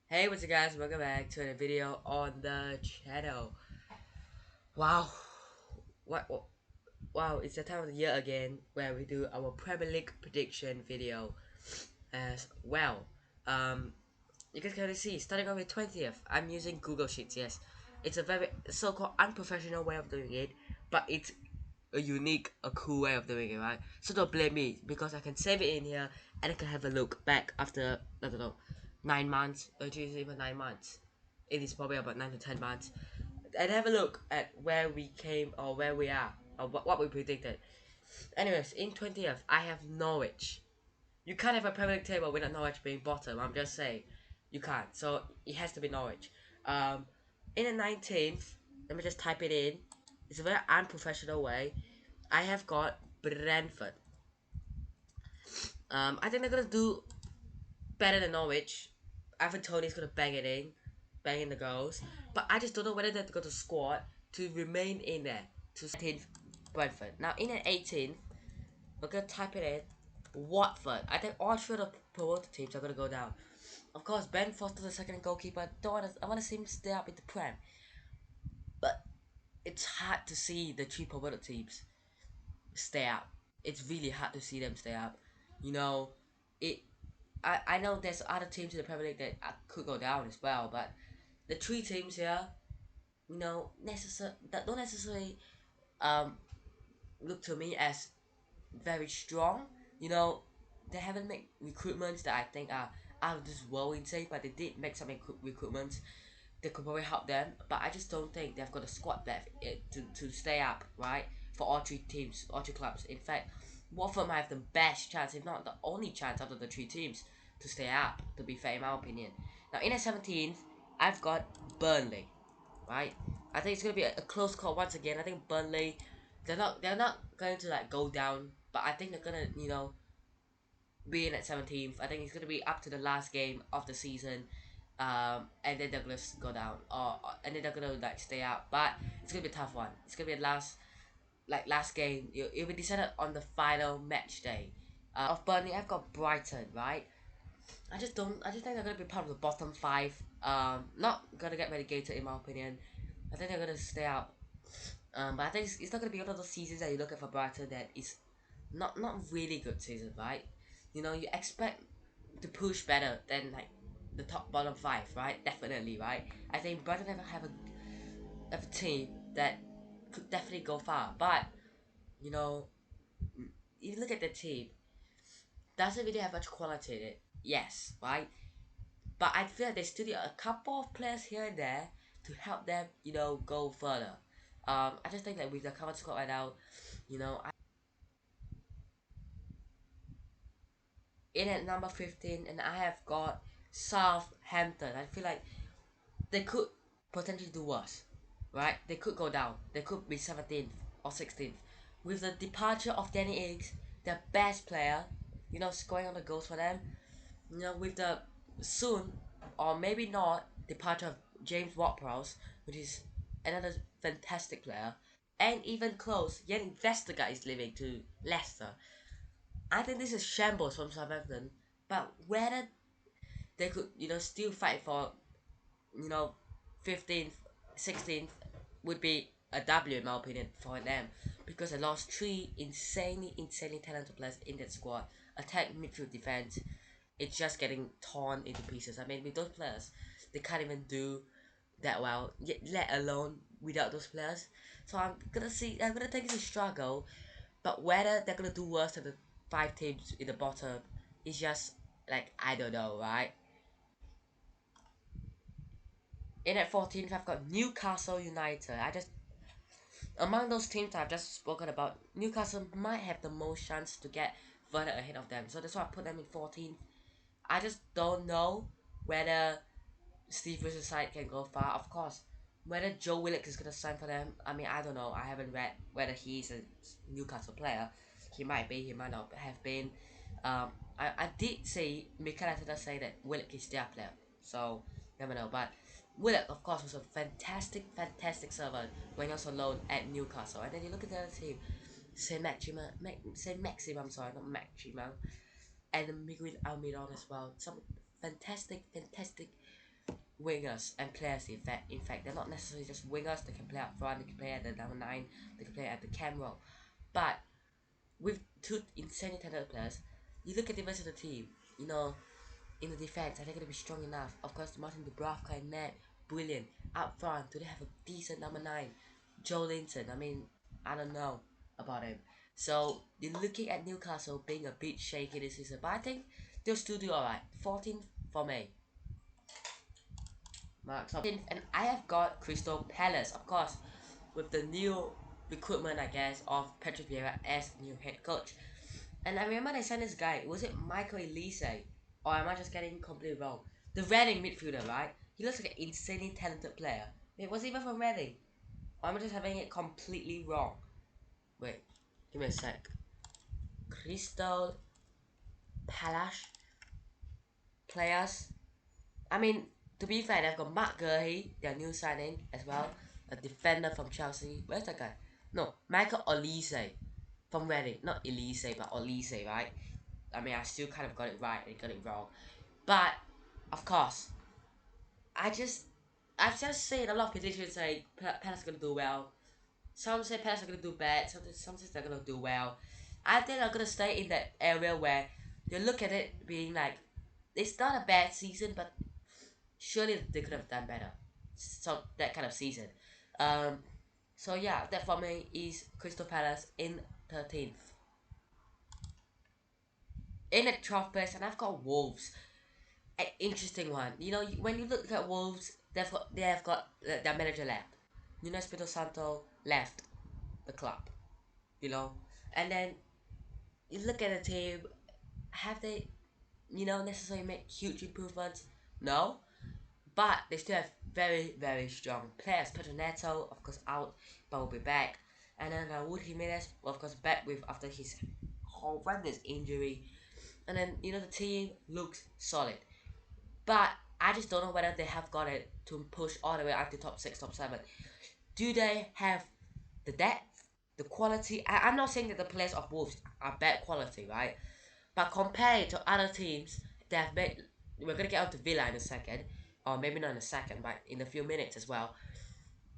Hey, what's up guys, welcome back to another video on the channel. Wow, what, wow, it's the time of the year again where we do our Premier League prediction video as well. Um, you guys can see, starting on the 20th, I'm using Google Sheets, yes. It's a very so-called unprofessional way of doing it, but it's a unique, a cool way of doing it, right? So don't blame me, because I can save it in here and I can have a look back after, I don't know, 9 months, or even 9 months. It is probably about 9 to 10 months. And have a look at where we came or where we are, or what we predicted. Anyways, in 20th, I have Norwich. You can't have a Premier League table without Norwich being bottom, I'm just saying. You can't, so it has to be Norwich. Um, in the 19th, let me just type it in. It's a very unprofessional way. I have got Brentford. I think they're gonna do better than Norwich. I think Tony's gonna bang in the goals. But I just don't know whether they're gonna squad to remain in there. To 17th, Brentford. Now in the 18th, we're gonna type it in. Watford. I think all three of the promoted teams are gonna go down. Of course, Ben Foster, the second goalkeeper. I want to see him stay up in the Prem, but it's hard to see the three promoted teams stay up. It's really hard to see them stay up. You know, it. I know there's other teams in the Premier League that could go down as well, but the three teams here, that don't necessarily um look to me as very strong. You know, they haven't made recruitments that I think are out of this world insane, but they did make some recruitments that could probably help them. But I just don't think they've got a squad depth to stay up, right? For all three teams, all three clubs. In fact, Watford might have the best chance, if not the only chance out of the three teams to stay up, to be fair, in my opinion. Now, in the 17th, I've got Burnley, right? I think it's gonna be a close call once again. I think Burnley, they're not going to like go down, but I think they're gonna be in at 17th. I think it's gonna be up to the last game of the season, and then they're gonna go down, and then they're gonna like stay up. But it's gonna be a tough one. It's gonna be a last game. It'll be decided on the final match day. Of Burnley, I've got Brighton, right? I just don't. I just think they're gonna be part of the bottom five. Not gonna get relegated in my opinion. I think they're gonna stay out. But I think it's not gonna be one of those seasons that you look at for Brighton that is not really good season, right? You expect to push better than like the top bottom five, right? Definitely, right? I think Brighton never have a team that could definitely go far, but you know, you look at the team, doesn't really have much quality in it. Yes, right? But I feel like they still need a couple of players here and there to help them, go further. I just think that with the current squad right now, I in at number 15, and I have got Southampton. I feel like they could potentially do worse, right? They could go down. They could be 17th or 16th. With the departure of Danny Ings, their best player, scoring on the goals for them, with the soon or maybe not departure of James Ward-Prowse, which is another fantastic player, and even close, Jan Vestergaard is leaving to Leicester. I think this is shambles from Southampton, but whether they could, still fight for, you know, 15th, 16th would be a W in my opinion for them because they lost three insanely talented players in that squad. Attack, midfield, defense. It's just getting torn into pieces. I mean, with those players, they can't even do that well, yet let alone without those players. So I'm gonna think it's a struggle, but whether they're gonna do worse than the five teams in the bottom is just like I don't know, right? In at 14th, I've got Newcastle United. Among those teams I've just spoken about, Newcastle might have the most chance to get further ahead of them. So that's why I put them in 14th. I just don't know whether Steve Bruce's side can go far. Of course, whether Joe Willock is gonna sign for them, I mean, I don't know. I haven't read whether he's a Newcastle player. He might be. He might not have been. I did see Mikel Arteta say that Willock is their player. So never know. But Willock, of course, was a fantastic servant when he was on loan at Newcastle. And then you look at the other team, Saint Maximum, sorry, not Maximum, and Miguel Almiron as well. Some fantastic wingers and players. In fact, they're not necessarily just wingers. They can play up front. They can play at the number nine. They can play at the cam role. But with two insanely talented players, you look at the rest of the team. You know, in the defense, are they going to be strong enough? Of course, Martin Dubravka and Ned, brilliant. Up front, do they have a decent number 9? Joe Linton, I mean, I don't know about him. So, you're looking at Newcastle being a bit shaky this season, but I think they'll still do alright. 14th for me. Mark 14th, and I have got Crystal Palace, of course, with the new recruitment, I guess, of Patrick Vieira as new head coach. And I remember they sent this guy. Was it Michael Elise? Or am I just getting completely wrong? The Reading midfielder, right? He looks like an insanely talented player. Wait, was he even from Reading? Or am I just having it completely wrong? Wait, give me a sec. Crystal Palace players. I mean, to be fair, they've got Mark Gurley, their new signing as well. A defender from Chelsea. Where's that guy? No, Michael Olise from Reading. Not Elise, but Olise, right? I mean, I still kind of got it right and got it wrong. But, of course, I've just seen a lot of predictions say Palace are going to do well. Some say Palace are going to do bad. Some say they're going to do well. I think they're going to stay in that area where you look at it being like, it's not a bad season, but surely they could have done better. So, that kind of season. Um, so yeah, that for me is Crystal Palace in 13th. In at 12th place, and I've got Wolves. An interesting one. You know, when you look at Wolves, they have got their manager left. Nuno Espirito Santo left the club. You know, and then you look at the team. Have they, necessarily made huge improvements? No, but they still have very strong players. Pedro Neto, of course, out, but will be back. And then Raúl Jimenez, well, of course, back with after his horrendous injury. And then the team looks solid. But I just don't know whether they have got it to push all the way up to top 6, top 7. Do they have the depth, the quality? I'm not saying that the players of Wolves are bad quality, right? But compared to other teams that have made, we're going to get on to Villa in a second, or maybe not in a second, but in a few minutes as well.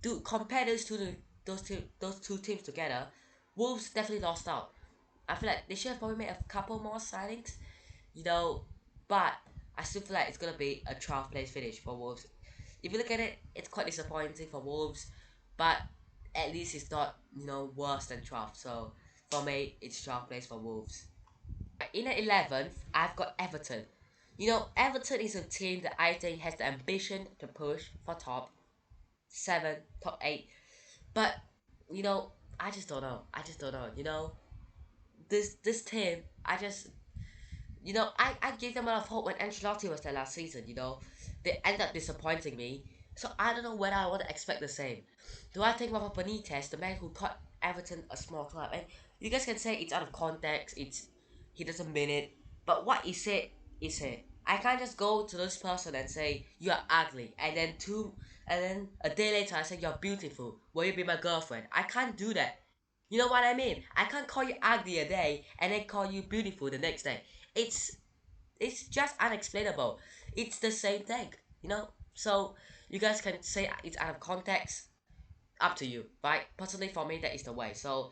Do compare those two teams together, Wolves definitely lost out. I feel like they should have probably made a couple more signings, you know, but I still feel like it's gonna be a 12th place finish for Wolves. If you look at it, it's quite disappointing for Wolves, but at least it's not worse than 12th. So for me, it's 12th place for Wolves. In the 11th, I've got Everton. Everton is a team that I think has the ambition to push for top 7, top 8, but you know, I just don't know. I just don't know. This team, I gave them a lot of hope when Ancelotti was there last season. They ended up disappointing me. So I don't know whether I want to expect the same. Do I think Rafa Benitez, the man who taught Everton a small club, and you guys can say it's out of context, he doesn't mean it, but what he said is said. I can't just go to this person and say you're ugly, and then a day later I say you're beautiful. Will you be my girlfriend? I can't do that. You know what I mean? I can't call you ugly a day and then call you beautiful the next day. It's it's just unexplainable. It's the same thing. So you guys can say it's out of context. Up to you, right? Personally, for me, that is the way. So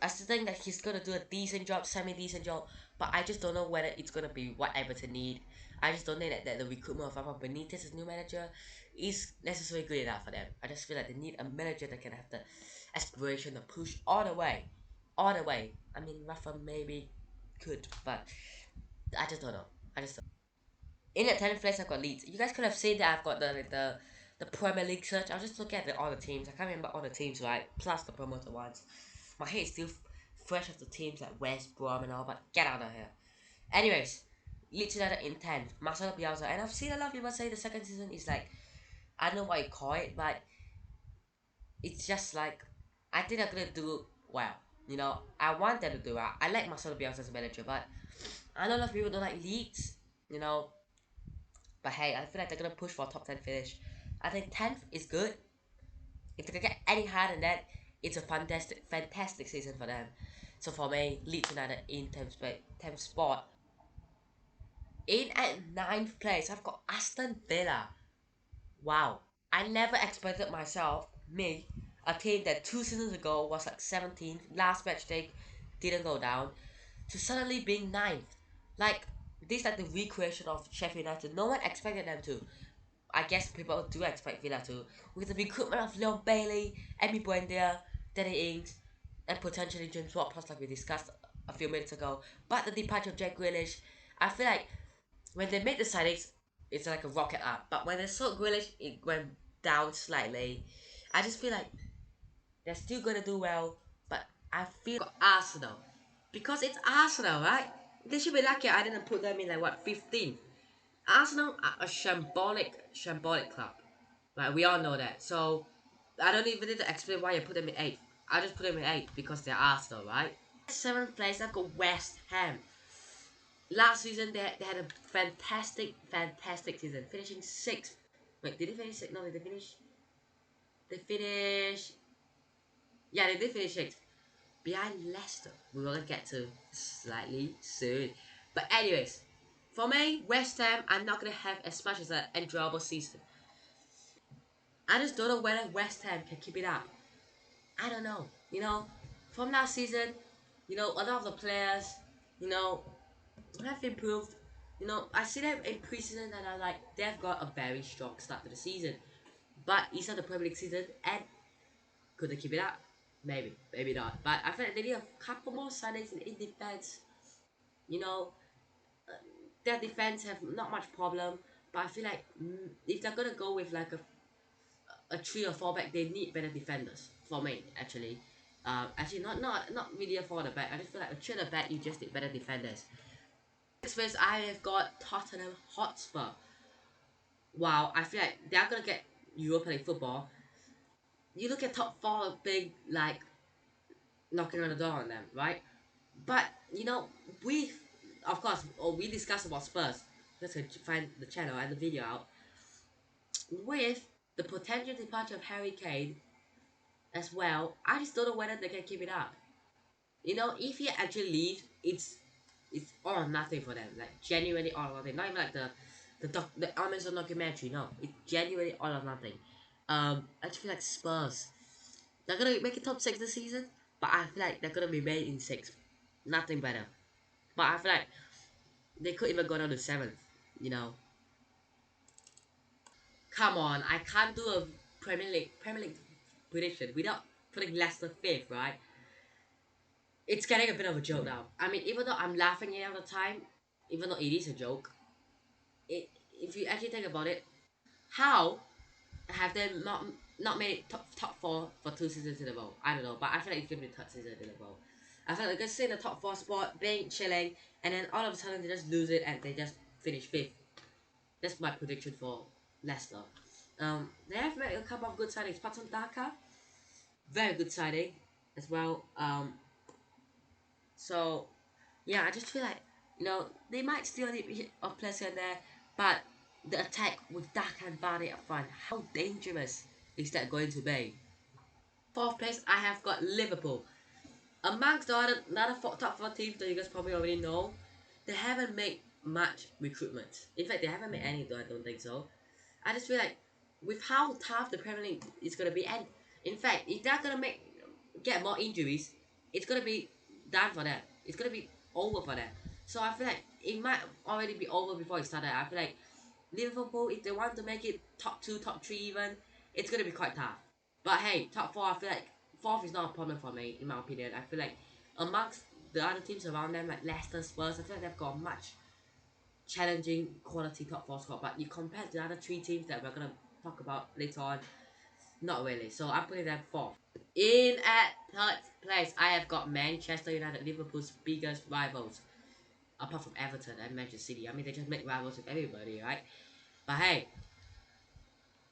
I still think that he's gonna do a decent job, semi-decent job, but I just don't know whether it's gonna be what Everton need. I just don't think that the recruitment of Rafa Benitez as new manager is necessarily good enough for them. I just feel like they need a manager that can have the aspiration to push all the way, all the way. I mean, Rafa maybe could, but I just don't know. I just don't. In the 10th place, I've got Leeds. You guys could have seen that I've got the Premier League search. I'll just look at all the teams. I can't remember all the teams, right? Plus the promoted ones. My head is still fresh of the teams like West Brom and all, but get out of here. Anyways, Leeds United in 10th, Marcelo Bielsa. And I've seen a lot of people say the second season is like, I don't know what you call it, but it's just like, I think they're going to do well. I want them to do well. I like Marcelo Bielsa as a manager, but I know a lot of people don't like Leeds, you know. But hey, I feel like they're going to push for a top 10 finish. I think 10th is good. If they can get any higher than that, it's a fantastic season for them. So for me, Leeds United in 10th spot. In at 9th place, I've got Aston Villa. Wow, I never expected myself, me, a team that 2 seasons ago was like 17th, last match day didn't go down, to suddenly being ninth. Like, this is like the recreation of Sheffield United. No one expected them to. I guess people do expect Villa to. With the recruitment of Leon Bailey, Emi Buendia, Danny Ings, and potentially James Ward-Prowse like we discussed a few minutes ago. But the departure of Jack Grealish, I feel like when they made the signings, it's like a rocket up. But when they sold Grealish, it went down slightly. I just feel like they're still gonna do well, but I feel Arsenal because it's Arsenal, right? They should be lucky I didn't put them in like what 15th. Arsenal are a shambolic club. Like we all know that. So I don't even need to explain why I put them in 8th. I just put them in 8th because they're Arsenal, right? 7th place, I've got West Ham. Last season, they had a fantastic season, finishing 6th. Wait, did they finish 6th? No, did they finish? They finished. Yeah, they did finish 6th. Behind Leicester. We will get to slightly soon. But, anyways, for me, West Ham are not going to have as much as an enjoyable season. I just don't know whether West Ham can keep it up. I don't know. From last season, a lot of the players, you know, have improved. I see them in preseason and I'm like, they've got a very strong start to the season. But it's not the Premier League season, and could they keep it up? Maybe, maybe not. But I feel like they need a couple more signings in defense. You know, their defense have not much problem. But I feel like if they're gonna go with like a 3 or 4 back, they need better defenders. For me, actually. Actually, not really a 4 at the back. I just feel like a 3 at the back, you just need better defenders. Next place, I have got Tottenham Hotspur. Wow, I feel like they're gonna get Europa League football. You look at top four being like knocking on the door on them, right? But we, of course, we discussed about Spurs. Let's go find the channel and the video out with the potential departure of Harry Kane as well. I just don't know whether they can keep it up. If he actually leaves, it's all or nothing for them. Like genuinely all or nothing. Not even like the Amazon documentary. No, it's genuinely all or nothing. I just feel like Spurs. They're gonna make it top 6 this season, but I feel like they're gonna remain in 6th. Nothing better. But I feel like they could even go down to 7th. You know. Come on, I can't do a Premier League prediction without putting Leicester 5th, right? It's getting a bit of a joke now. I mean, even though I'm laughing it all the time, even though it is a joke, if you actually think about it, how have they not made top 4 for 2 seasons in a row? I don't know, but I feel like it's gonna be the 3rd season in a row. I feel like they're stay in the top 4 spot, being chilling, and then all of a sudden they just lose it and they just finish 5th. That's my prediction for Leicester. They have made a couple of good signings. Patson Daka, very good signing as well. So yeah, I just feel like they might still need a bit of players here and there, but the attack with Daka and Vardy up front, how dangerous is that going to be? 4th place, I have got Liverpool. Amongst the other top 4 teams that you guys probably already know, they haven't made much recruitment. In fact, they haven't made any, though I don't think so. I just feel like with how tough the Premier League is gonna be, and in fact, if they're gonna get more injuries, it's gonna be done for them. It's gonna be over for them. So I feel like it might already be over before it started. I feel like Liverpool, if they want to make it top 2, top 3 even, it's gonna be quite tough. But hey, top 4, I feel like 4th is not a problem for me, in my opinion. I feel like amongst the other teams around them, like Leicester, Spurs, I feel like they've got much challenging quality top 4 squad. But you compare the other 3 teams that we're gonna talk about later on, not really. So I'm putting them 4th. In at 3rd place, I have got Manchester United, Liverpool's biggest rivals. Apart from Everton and Manchester City. I mean, they just make rivals with everybody, right? But hey,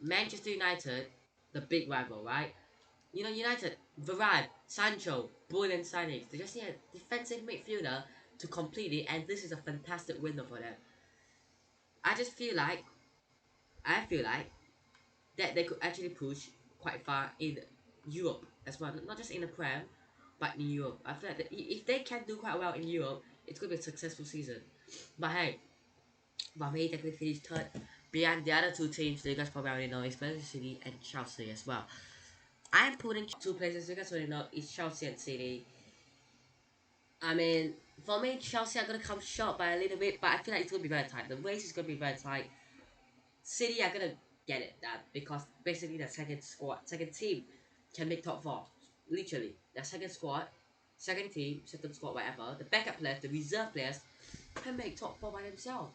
Manchester United, the big rival, right? United, Varane, Sancho, brilliant signings. They just need a defensive midfielder to complete it, and this is a fantastic window for them. I just feel like, I feel like that they could actually push quite far in Europe as well, not just in the Prem, but in Europe. I feel like if they can do quite well in Europe, it's gonna be a successful season. But hey, for me, they could finish 3rd. Behind the other two teams, you guys probably already know, is Manchester City and Chelsea as well. I'm putting two places you guys already know is Chelsea and City. I mean, for me, Chelsea are gonna come short by a little bit, but I feel like it's gonna be very tight. The race is gonna be very tight. City are gonna get it done because basically the second team can make top four. Literally, the second squad, second team, second squad, whatever. The backup players, the reserve players, can make top four by themselves.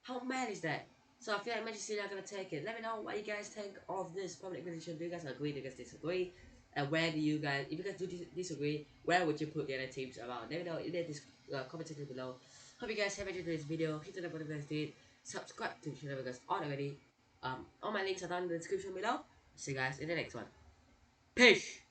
How mad is that? So I feel like Manchester City are gonna take it. Let me know what you guys think of this public position. Do you guys agree? Do you guys disagree? And where do you guys, if you guys do disagree, where would you put the other teams around? Let me know in the comment section below. Hope you guys have enjoyed this video. Hit the like button if you guys did. Subscribe to the channel if you guys aren't already. All my links are down in the description below. See you guys in the next one. Peace.